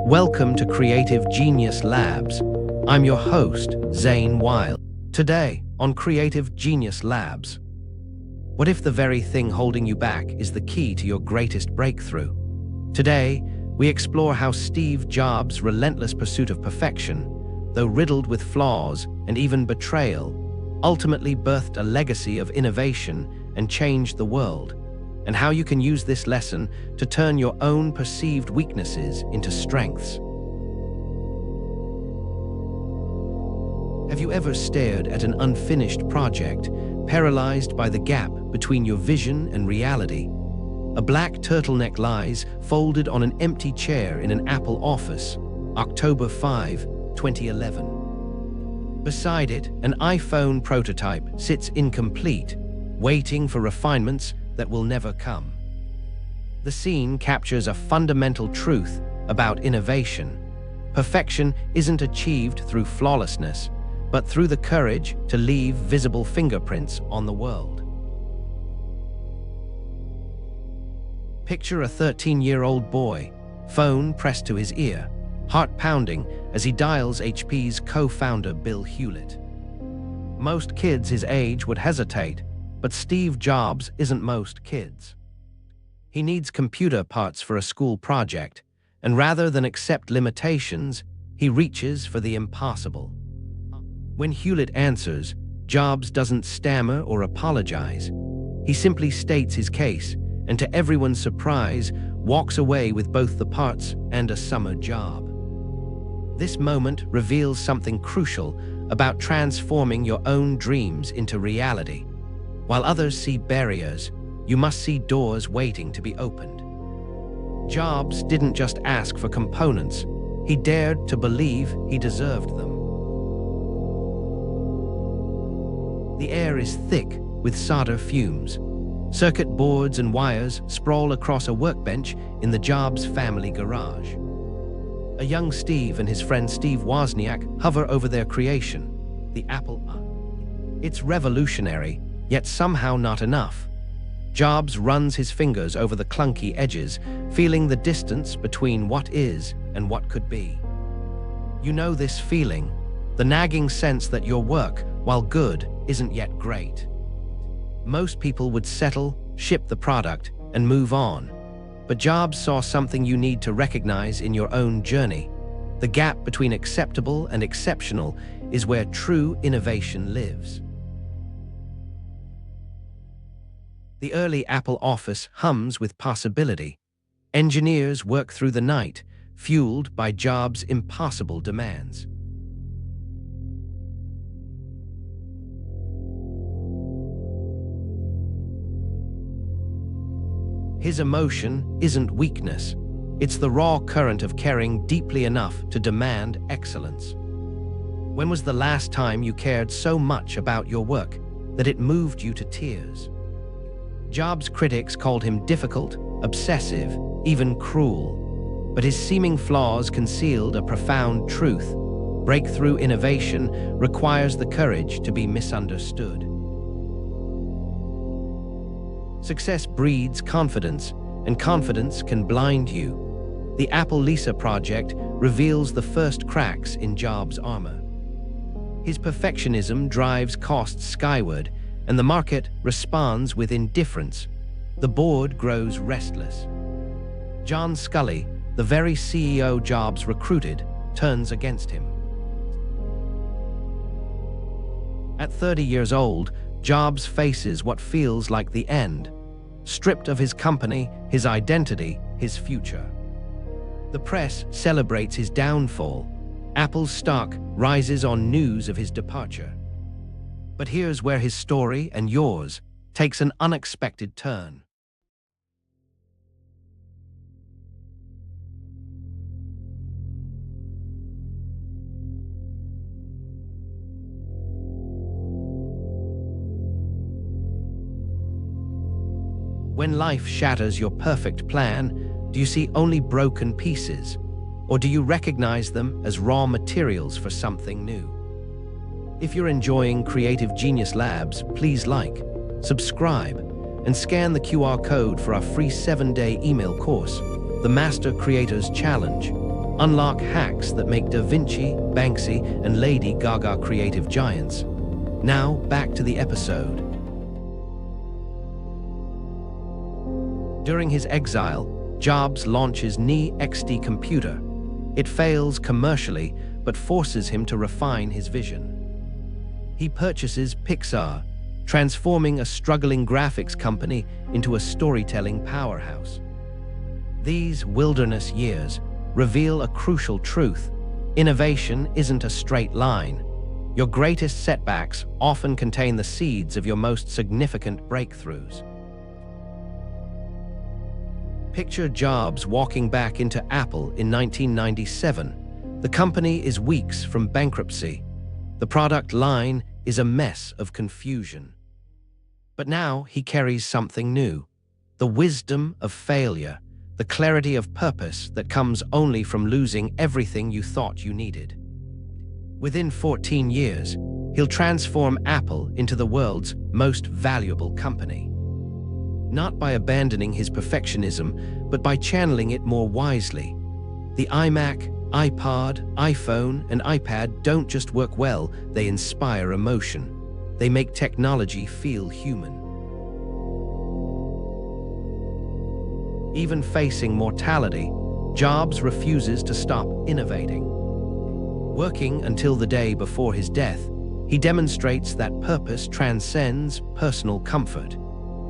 Welcome to Creative Genius Labs. I'm your host, Zane Wild. Today, on Creative Genius Labs, what if the very thing holding you back is the key to your greatest breakthrough? Today, we explore how Steve Jobs' relentless pursuit of perfection, though riddled with flaws and even betrayal, ultimately birthed a legacy of innovation and changed the world, and how you can use this lesson to turn your own perceived weaknesses into strengths. Have you ever stared at an unfinished project, paralyzed by the gap between your vision and reality? A black turtleneck lies folded on an empty chair in an Apple office, October 5, 2011. Beside it, an iPhone prototype sits incomplete, waiting for refinements that will never come. The scene captures a fundamental truth about innovation. Perfection isn't achieved through flawlessness, but through the courage to leave visible fingerprints on the world. Picture a 13-year-old boy, phone pressed to his ear, heart pounding as he dials HP's co-founder Bill Hewlett. Most kids his age would hesitate, but Steve Jobs isn't most kids. He needs computer parts for a school project, and rather than accept limitations, he reaches for the impossible. When Hewlett answers, Jobs doesn't stammer or apologize. He simply states his case, and to everyone's surprise, walks away with both the parts and a summer job. This moment reveals something crucial about transforming your own dreams into reality. While others see barriers, you must see doors waiting to be opened. Jobs didn't just ask for components, he dared to believe he deserved them. The air is thick with solder fumes. Circuit boards and wires sprawl across a workbench in the Jobs family garage. A young Steve and his friend Steve Wozniak hover over their creation, the Apple I. It's revolutionary, yet somehow not enough. Jobs runs his fingers over the clunky edges, feeling the distance between what is and what could be. You know this feeling, the nagging sense that your work, while good, isn't yet great. Most people would settle, ship the product, and move on. But Jobs saw something you need to recognize in your own journey. The gap between acceptable and exceptional is where true innovation lives. The early Apple office hums with possibility. Engineers work through the night, fueled by Jobs' impossible demands. His emotion isn't weakness. It's the raw current of caring deeply enough to demand excellence. When was the last time you cared so much about your work that it moved you to tears? Jobs' critics called him difficult, obsessive, even cruel. But his seeming flaws concealed a profound truth. Breakthrough innovation requires the courage to be misunderstood. Success breeds confidence, and confidence can blind you. The Apple Lisa project reveals the first cracks in Jobs' armor. His perfectionism drives costs skyward, and the market responds with indifference. The board grows restless. John Scully, the very CEO Jobs recruited, turns against him. At 30 years old, Jobs faces what feels like the end, stripped of his company, his identity, his future. The press celebrates his downfall. Apple's stock rises on news of his departure. But here's where his story and yours takes an unexpected turn. When life shatters your perfect plan, do you see only broken pieces? Or do you recognize them as raw materials for something new? If you're enjoying Creative Genius Labs, please like, subscribe, and scan the QR code for our free 7-day email course, the Master Creators Challenge. Unlock hacks that make Da Vinci, Banksy, and Lady Gaga creative giants. Now, back to the episode. During his exile, Jobs launches Ni XD computer. It fails commercially, but forces him to refine his vision. He purchases Pixar, transforming a struggling graphics company into a storytelling powerhouse. These wilderness years reveal a crucial truth. Innovation isn't a straight line. Your greatest setbacks often contain the seeds of your most significant breakthroughs. Picture Jobs walking back into Apple in 1997. The company is weeks from bankruptcy. The product line is a mess of confusion. But now he carries something new: the wisdom of failure, the clarity of purpose that comes only from losing everything you thought you needed. Within 14 years, he'll transform Apple into the world's most valuable company. Not by abandoning his perfectionism, but by channeling it more wisely. The iMac, iPod, iPhone, and iPad don't just work well, they inspire emotion. They make technology feel human. Even facing mortality, Jobs refuses to stop innovating. Working until the day before his death, he demonstrates that purpose transcends personal comfort.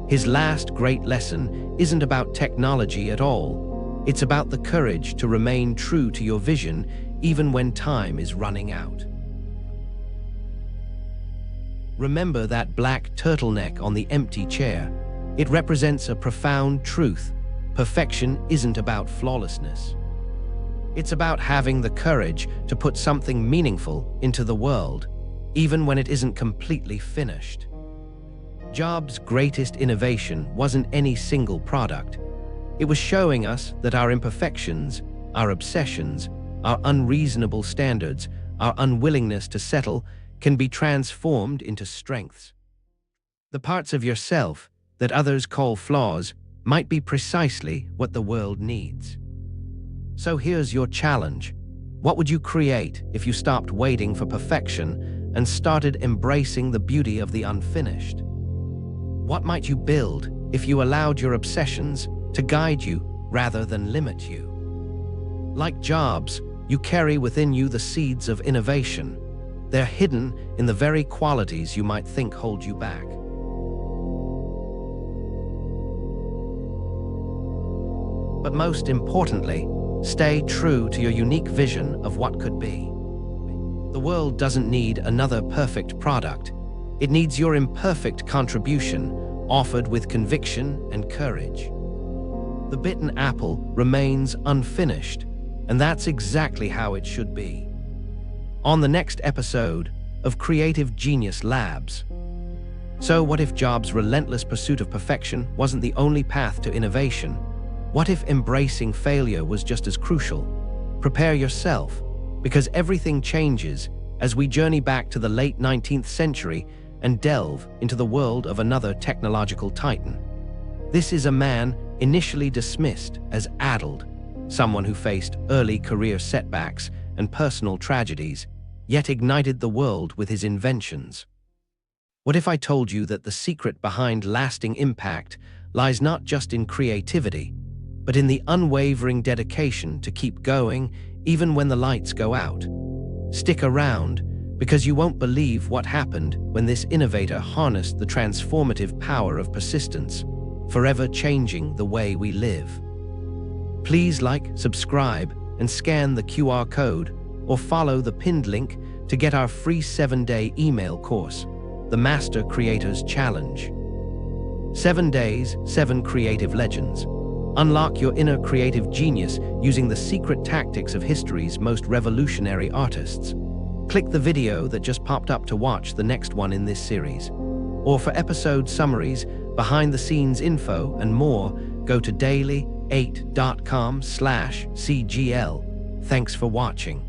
His last great lesson isn't about technology at all. It's about the courage to remain true to your vision even when time is running out. Remember that black turtleneck on the empty chair. It represents a profound truth. Perfection isn't about flawlessness. It's about having the courage to put something meaningful into the world, even when it isn't completely finished. Jobs' greatest innovation wasn't any single product. It was showing us that our imperfections, our obsessions, our unreasonable standards, our unwillingness to settle can be transformed into strengths. The parts of yourself that others call flaws might be precisely what the world needs. So here's your challenge. What would you create if you stopped waiting for perfection and started embracing the beauty of the unfinished? What might you build if you allowed your obsessions to guide you rather than limit you? Like Jobs, you carry within you the seeds of innovation. They're hidden in the very qualities you might think hold you back. But most importantly, stay true to your unique vision of what could be. The world doesn't need another perfect product. It needs your imperfect contribution, offered with conviction and courage. The bitten apple remains unfinished, and that's exactly how it should be. On the next episode of Creative Genius Labs. So what if Jobs' relentless pursuit of perfection wasn't the only path to innovation? What if embracing failure was just as crucial? Prepare yourself, because everything changes as we journey back to the late 19th century and delve into the world of another technological titan. This is a man initially dismissed as addled, someone who faced early career setbacks and personal tragedies, yet ignited the world with his inventions. What if I told you that the secret behind lasting impact lies not just in creativity, but in the unwavering dedication to keep going even when the lights go out? Stick around, because you won't believe what happened when this innovator harnessed the transformative power of persistence, forever changing the way we live. Please like, subscribe, and scan the QR code, or follow the pinned link to get our free 7-day email course, The Master Creators Challenge. 7 days, 7 creative legends. Unlock your inner creative genius using the secret tactics of history's most revolutionary artists. Click the video that just popped up to watch the next one in this series. Or for episode summaries, behind-the-scenes info, and more, go to daily8.com/CGL. Thanks for watching.